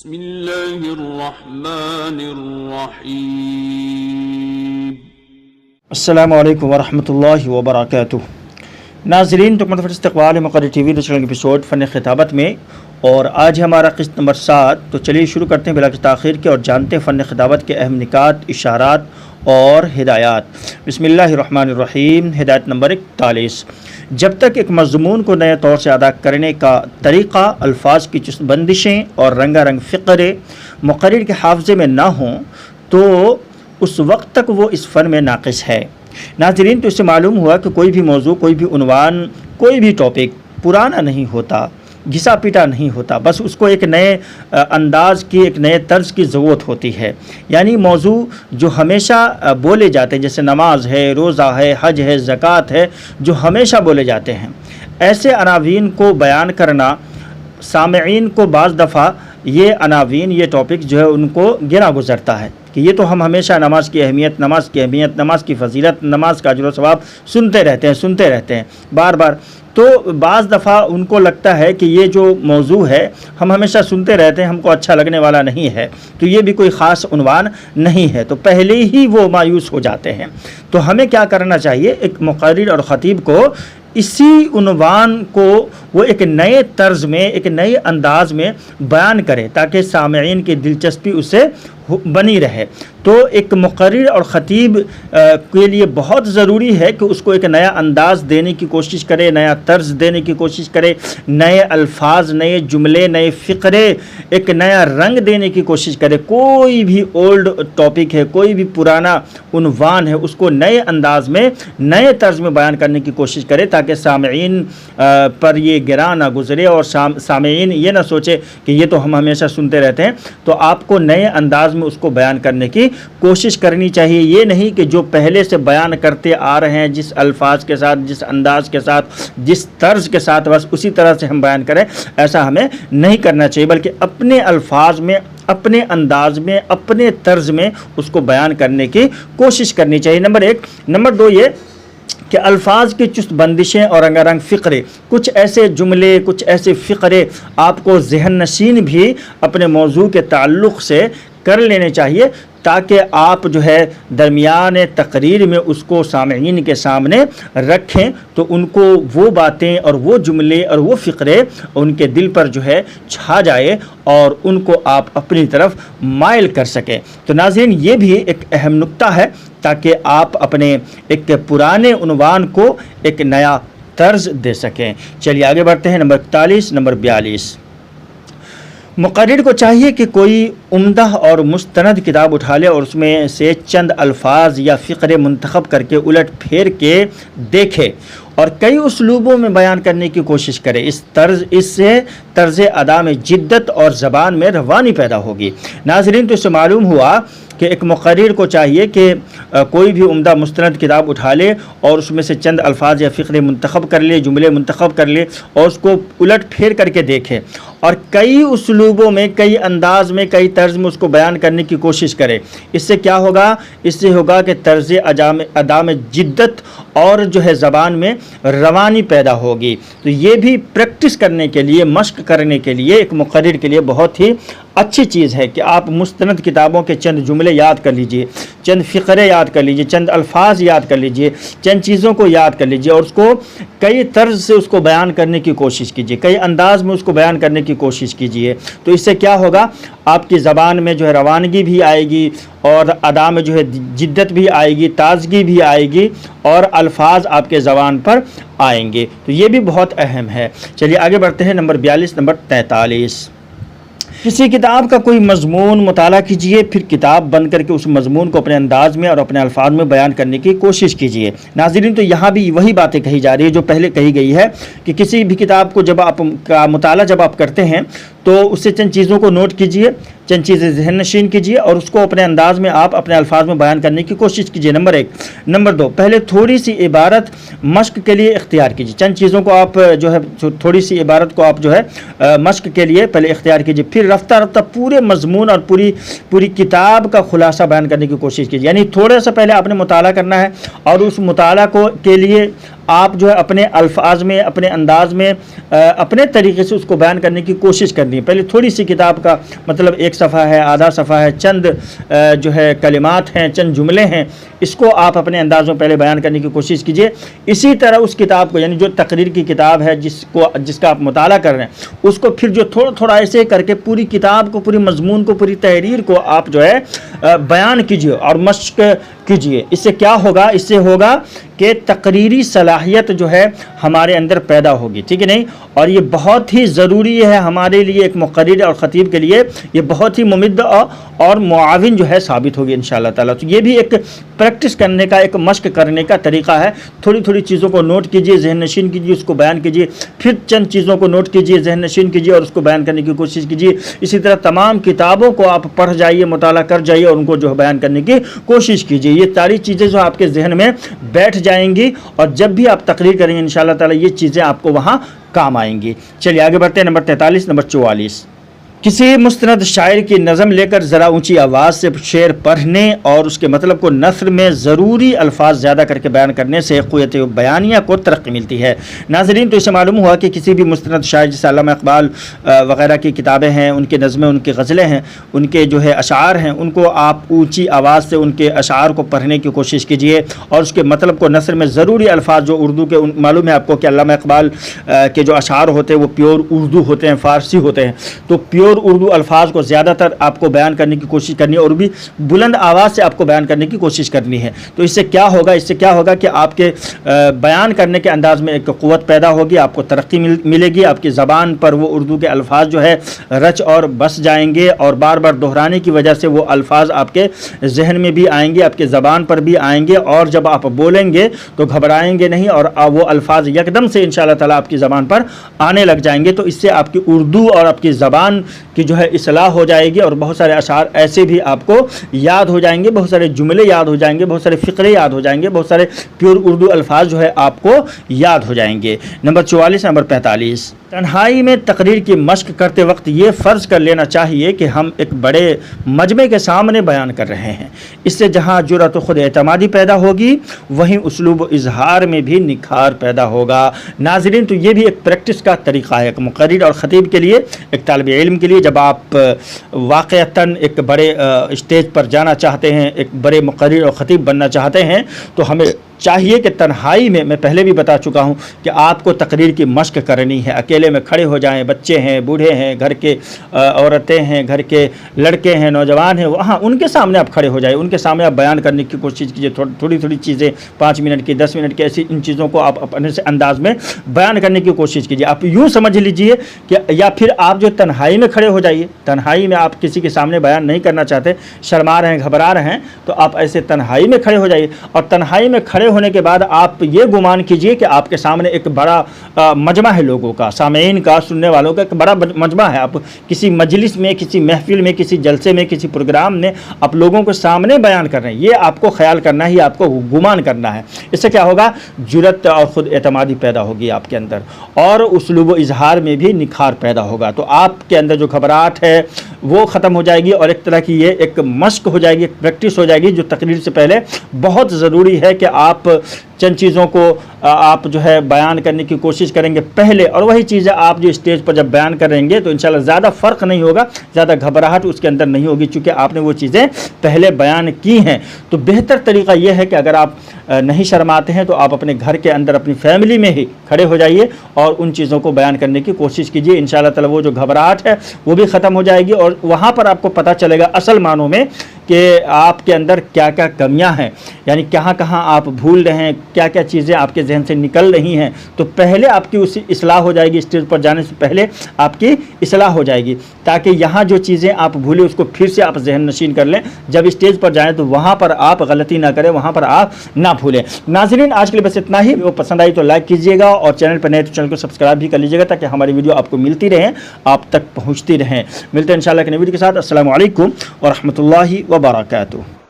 بسم اللہ الرحمن الرحیم۔ السلام علیکم ورحمۃ اللہ وبرکاتہ۔ ناظرین، تو متفر استقبال مقرر ٹی وی نیشنل ایپیسوڈ فن خطابت میں، اور آج ہمارا قسط نمبر 7۔ تو چلیے شروع کرتے ہیں بلا کسی تاخیر کے اور جانتے ہیں فن خطابت کے اہم نکات، اشارات اور ہدایات۔ بسم اللہ الرحمن الرحیم۔ ہدایت نمبر 41۔ جب تک ایک مضمون کو نئے طور سے ادا کرنے کا طریقہ، الفاظ کی چست بندشیں اور رنگا رنگ فقرے مقرر کے حافظے میں نہ ہوں تو اس وقت تک وہ اس فن میں ناقص ہے۔ ناظرین، تو اس سے معلوم ہوا کہ کوئی بھی موضوع، کوئی بھی عنوان، کوئی بھی ٹاپک پرانا نہیں ہوتا، گھسا پیٹا نہیں ہوتا، بس اس کو ایک نئے انداز کی، ایک نئے طرز کی ضرورت ہوتی ہے۔ یعنی موضوع جو ہمیشہ بولے جاتے ہیں، جیسے نماز ہے، روزہ ہے، حج ہے، زکوٰۃ ہے، جو ہمیشہ بولے جاتے ہیں، ایسے عناوین کو بیان کرنا سامعین کو بعض دفعہ یہ عناوین، یہ ٹاپک جو ہے ان کو گنا گزرتا ہے کہ یہ تو ہم ہمیشہ نماز کی اہمیت، نماز کی فضیلت، نماز کا اجر و ثواب سنتے رہتے ہیں بار بار۔ تو بعض دفعہ ان کو لگتا ہے کہ یہ جو موضوع ہے ہم ہمیشہ سنتے رہتے ہیں، ہم کو اچھا لگنے والا نہیں ہے، تو یہ بھی کوئی خاص عنوان نہیں ہے، تو پہلے ہی وہ مایوس ہو جاتے ہیں۔ تو ہمیں کیا کرنا چاہیے؟ ایک مقرر اور خطیب کو اسی عنوان کو وہ ایک نئے طرز میں، ایک نئے انداز میں بیان کرے تاکہ سامعین کی دلچسپی اسے بنی رہے۔ تو ایک مقرر اور خطیب کے لیے بہت ضروری ہے کہ اس کو ایک نیا انداز دینے کی کوشش کرے، نیا طرز دینے کی کوشش کرے، نئے الفاظ، نئے جملے، نئے فقرے، ایک نیا رنگ دینے کی کوشش کرے۔ کوئی بھی اولڈ ٹاپک ہے، کوئی بھی پرانا عنوان ہے، اس کو نئے انداز میں، نئے طرز میں بیان کرنے کی کوشش کرے تاکہ سامعین پر یہ گراں نہ گزرے اور سامعین یہ نہ سوچے کہ یہ تو ہم ہمیشہ سنتے رہتے ہیں۔ تو آپ کو نئے انداز میں اس کو بیان کرنے کی کوشش کرنی چاہیے۔ یہ نہیں کہ جو پہلے سے بیان کرتے آ رہے ہیں، جس الفاظ کے ساتھ، جس انداز کے ساتھ، جس طرز کے ساتھ، بس اسی طرح سے ہم بیان کریں، ایسا ہمیں نہیں کرنا چاہیے، بلکہ اپنے الفاظ میں، اپنے انداز میں، اپنے طرز میں اس کو بیان کرنے کی کوشش کرنی چاہیے۔ نمبر 1۔ نمبر 2 یہ کہ الفاظ کی چست بندشیں اور رنگا رنگ فقرے، کچھ ایسے جملے، کچھ ایسے فقرے آپ کو ذہن نشین بھی اپنے موضوع کے تعلق سے کر لینے چاہیے تاکہ آپ جو ہے درمیان تقریر میں اس کو سامعین کے سامنے رکھیں تو ان کو وہ باتیں اور وہ جملے اور وہ فقرے ان کے دل پر جو ہے چھا جائے اور ان کو آپ اپنی طرف مائل کر سکیں۔ تو ناظرین، یہ بھی ایک اہم نکتہ ہے تاکہ آپ اپنے ایک پرانے عنوان کو ایک نیا طرز دے سکیں۔ چلیے آگے بڑھتے ہیں۔ نمبر 41۔ نمبر 42۔ مقرر کو چاہیے کہ کوئی عمدہ اور مستند کتاب اٹھا لے اور اس میں سے چند الفاظ یا فقرے منتخب کر کے الٹ پھیر کے دیکھے اور کئی اسلوبوں میں بیان کرنے کی کوشش کرے۔ اس سے طرز ادا میں جدت اور زبان میں روانی پیدا ہوگی۔ ناظرین، تو اس سے معلوم ہوا کہ ایک مقرر کو چاہیے کہ کوئی بھی عمدہ مستند کتاب اٹھا لے اور اس میں سے چند الفاظ یا فقرے منتخب کر لے، جملے منتخب کر لے اور اس کو الٹ پھیر کر کے دیکھے اور کئی اسلوبوں میں، کئی انداز میں، کئی طرز میں اس کو بیان کرنے کی کوشش کرے۔ اس سے کیا ہوگا؟ اس سے ہوگا کہ طرز ادا میں جدت اور جو ہے زبان میں روانی پیدا ہوگی۔ تو یہ بھی پریکٹس کرنے کے لیے، مشق کرنے کے لیے ایک مقرر کے لیے بہت ہی اچھی چیز ہے کہ آپ مستند کتابوں کے چند جملے یاد کر لیجئے، چند فقرے یاد کر لیجئے، چند الفاظ یاد کر لیجئے، چند چیزوں کو یاد کر لیجئے اور اس کو کئی طرز سے اس کو بیان کرنے کی کوشش کیجئے، کئی انداز میں اس کو بیان کرنے کی کوشش کیجئے۔ تو اس سے کیا ہوگا؟ آپ کی زبان میں جو ہے روانگی بھی آئے گی اور ادا میں جو ہے جدت بھی آئے گی، تازگی بھی آئے گی اور الفاظ آپ کے زبان پر آئیں گے۔ تو یہ بھی بہت اہم ہے۔ چلیے آگے بڑھتے ہیں۔ نمبر 42۔ نمبر 43۔ کسی کتاب کا کوئی مضمون مطالعہ کیجئے، پھر کتاب بند کر کے اس مضمون کو اپنے انداز میں اور اپنے الفاظ میں بیان کرنے کی کوشش کیجئے۔ ناظرین، تو یہاں بھی وہی باتیں کہی جا رہی ہے جو پہلے کہی گئی ہے کہ کسی بھی کتاب کو جب آپ کا مطالعہ جب آپ کرتے ہیں تو اس سے چند چیزوں کو نوٹ کیجئے، چند چیزیں ذہن نشین کیجئے اور اس کو اپنے انداز میں آپ اپنے الفاظ میں بیان کرنے کی کوشش کیجئے۔ نمبر 1۔ نمبر 2، پہلے تھوڑی سی عبارت مشق کے لیے اختیار کیجئے۔ چند چیزوں کو آپ جو ہے تھوڑی سی عبارت کو آپ جو ہے مشق کے لیے پہلے اختیار کیجئے، پھر رفتہ رفتہ پورے مضمون اور پوری کتاب کا خلاصہ بیان کرنے کی کوشش کیجئے۔ یعنی تھوڑا سا پہلے آپ نے مطالعہ کرنا ہے اور اس مطالعہ کے لیے آپ جو ہے اپنے الفاظ میں، اپنے انداز میں، اپنے طریقے سے اس کو بیان کرنے کی کوشش کرنی ہے۔ پہلے تھوڑی سی کتاب کا مطلب ایک صفحہ ہے، آدھا صفحہ ہے، چند جو ہے کلمات ہیں، چند جملے ہیں، اس کو آپ اپنے انداز میں پہلے بیان کرنے کی کوشش کیجئے۔ اسی طرح اس کتاب کو، یعنی جو تقریر کی کتاب ہے جس کا آپ مطالعہ کر رہے ہیں، اس کو پھر جو تھوڑا تھوڑا ایسے کر کے پوری کتاب کو، پوری مضمون کو، پوری تحریر کو آپ جو ہے بیان کیجئے اور مشق کیجئے۔ اس سے کیا ہوگا؟ اس سے ہوگا کہ تقریری صلاحیت جو ہے ہمارے اندر پیدا ہوگی، ٹھیک ہے نہیں؟ اور یہ بہت ہی ضروری ہے ہمارے لیے، ایک مقرر اور خطیب کے لیے یہ بہت ہی ممد اور معاون جو ہے ثابت ہوگی انشاءاللہ تعالیٰ۔ تو یہ بھی ایک پریکٹس کرنے کا، ایک مشق کرنے کا طریقہ ہے۔ تھوڑی تھوڑی چیزوں کو نوٹ کیجئے، ذہن نشین کیجئے، اس کو بیان کیجئے، پھر چند چیزوں کو نوٹ کیجئے، ذہن نشین کیجئے اور اس کو بیان کرنے کی کوشش کیجئے۔ اسی طرح تمام کتابوں کو آپ پڑھ جائیے، مطالعہ کر جائیے اور ان کو جو ہے بیان کرنے کی کوشش کیجئے۔ یہ ساری چیزیں جو آپ کے ذہن میں بیٹھ جائیں گی اور جب بھی آپ تقریر کریں گے انشاءاللہ تعالیٰ یہ چیزیں آپ کو وہاں کام آئیں گی۔ چلیے آگے بڑھتے ہیں، نمبر 43، نمبر 44۔ کسی مستند شاعر کی نظم لے کر ذرا اونچی آواز سے شعر پڑھنے اور اس کے مطلب کو نثر میں ضروری الفاظ زیادہ کر کے بیان کرنے سے قوت بیانیہ کو ترقی ملتی ہے۔ ناظرین، تو اسے معلوم ہوا کہ کسی بھی مستند شاعر جیسے علامہ اقبال وغیرہ کی کتابیں ہیں، ان کے نظمیں، ان کی غزلیں ہیں، ان کے جو ہے اشعار ہیں، ان کو آپ اونچی آواز سے ان کے اشعار کو پڑھنے کی کوشش کیجیے اور اس کے مطلب کو نثر میں ضروری الفاظ جو اردو کے، معلوم ہے آپ کو کہ علامہ اقبال کے جو اشعار ہوتے ہیں وہ پیور اردو ہوتے ہیں، فارسی ہوتے ہیں، تو پیور اردو الفاظ کو زیادہ تر آپ کو بیان کرنے کی کوشش کرنی ہے اور بھی بلند آواز سے آپ کو بیان کرنے کی کوشش کرنی ہے۔ تو اس سے کیا ہوگا؟ اس سے کیا ہوگا کہ آپ کے بیان کرنے کے انداز میں ایک قوت پیدا ہوگی، آپ کو ترقی ملے گی، آپ کی زبان پر وہ اردو کے الفاظ جو ہے رچ اور بس جائیں گے اور بار بار دہرانے کی وجہ سے وہ الفاظ آپ کے ذہن میں بھی آئیں گے، آپ کے زبان پر بھی آئیں گے اور جب آپ بولیں گے تو گھبرائیں گے نہیں اور وہ الفاظ یکدم سے انشاءاللہ تعالیٰ آپ کی زبان پر آنے لگ جائیں گے۔ تو اس سے آپ کی اردو اور آپ کی زبان کی جو ہے اصلاح ہو جائے گی اور بہت سارے اشعار ایسے بھی آپ کو یاد ہو جائیں گے، بہت سارے جملے یاد ہو جائیں گے، بہت سارے فقرے یاد ہو جائیں گے، بہت سارے پیور اردو الفاظ جو ہے آپ کو یاد ہو جائیں گے۔ Number 44، number 45۔ تنہائی میں تقریر کی مشق کرتے وقت یہ فرض کر لینا چاہیے کہ ہم ایک بڑے مجمع کے سامنے بیان کر رہے ہیں۔ اس سے جہاں جرأت و خود اعتمادی پیدا ہوگی وہیں اسلوب و اظہار میں بھی نکھار پیدا ہوگا۔ ناظرین، تو یہ بھی ایک پریکٹس کا طریقہ ہے، ایک مقرر اور خطیب کے لیے، ایک طالب علم کے لیے۔ جب آپ واقعتاً ایک بڑے اسٹیج پر جانا چاہتے ہیں، ایک بڑے مقرر اور خطیب بننا چاہتے ہیں تو ہمیں چاہیے کہ تنہائی میں پہلے بھی بتا چکا ہوں کہ آپ کو تقریر کی مشق کرنی ہے۔ اکیلے میں کھڑے ہو جائیں، بچے ہیں، بوڑھے ہیں، گھر کے عورتیں ہیں، گھر کے لڑکے ہیں، نوجوان ہیں، وہاں ان کے سامنے آپ کھڑے ہو جائیں، ان کے سامنے آپ بیان کرنے کی کوشش کیجیے۔ تھوڑی تھوڑی چیزیں 5 منٹ کی، 10 منٹ کی، ایسی ان چیزوں کو آپ اپنے سے انداز میں بیان کرنے کی کوشش کیجیے۔ آپ یوں سمجھ لیجیے کہ یا پھر آپ جو تنہائی میں کھڑے ہو جائیے، تنہائی میں آپ کسی کے سامنے بیان نہیں کرنا چاہتے، شرما رہے ہیں، گھبرا رہے ہیں، تو آپ ایسے تنہائی میں کھڑے ہو جائیے اور تنہائی میں کھڑے ہونے کے بعد آپ یہ گمان کیجئے کہ آپ کے سامنے ایک بڑا مجمع ہے، لوگوں کا، سامعین کا، سننے والوں کا ایک بڑا مجمع ہے۔ آپ کسی مجلس میں، کسی محفل میں، کسی جلسے میں، کسی پروگرام میں آپ لوگوں کے سامنے بیان کر رہے ہیں، یہ آپ کو خیال کرنا ہے، آپ کو گمان کرنا ہے۔ اس سے کیا ہوگا؟ جرأت اور خود اعتمادی پیدا ہوگی آپ کے اندر اور اسلوب و اظہار میں بھی نکھار پیدا ہوگا۔ تو آپ کے اندر جو گھبراہٹ ہے وہ ختم ہو جائے گی اور ایک طرح کی یہ ایک مشق ہو جائے گی، ایک پریکٹس ہو جائے گی جو تقریر سے پہلے بہت ضروری ہے کہ آپ چند چیزوں کو آپ جو ہے بیان کرنے کی کوشش کریں گے پہلے، اور وہی چیزیں آپ جو اسٹیج پر جب بیان کریں گے تو انشاءاللہ زیادہ فرق نہیں ہوگا، زیادہ گھبراہٹ اس کے اندر نہیں ہوگی چونکہ آپ نے وہ چیزیں پہلے بیان کی ہیں۔ تو بہتر طریقہ یہ ہے کہ اگر آپ نہیں شرماتے ہیں تو آپ اپنے گھر کے اندر اپنی فیملی میں ہی کھڑے ہو جائیے اور ان چیزوں کو بیان کرنے کی کوشش کیجیے۔ انشاءاللہ تعالی وہ جو گھبراہٹ ہے وہ بھی ختم ہو جائے گی اور وہاں پر آپ کو پتہ چلے گا اصل معنوں میں کہ آپ کے اندر کیا کیا کمیاں ہیں، یعنی کہاں کہاں آپ بھول رہے ہیں، کیا کیا چیزیں آپ کے ذہن سے نکل رہی ہیں۔ تو پہلے آپ کی اس اصلاح ہو جائے گی، اسٹیج پر جانے سے پہلے آپ کی اصلاح ہو جائے گی تاکہ یہاں جو چیزیں آپ بھولے اس کو پھر سے آپ ذہن نشین کر لیں، جب اسٹیج پر جائیں تو وہاں پر آپ غلطی نہ کریں، وہاں پر آپ نہ بھولیں۔ ناظرین، آج کے لیے بس اتنا ہی۔ وہ پسند آئی تو لائک کیجیے گا اور چینل پر نئے تو چینل کو سبسکرائب بھی کر لیجیے گا تاکہ ہماری ویڈیو آپ کو ملتی رہیں، آپ تک پہنچتی رہیں۔ ملتے ہیں انشاءاللہ کہ نئی ویڈیو کے ساتھ۔ السلام علیکم ورحمۃ اللہ وبرکاتہ۔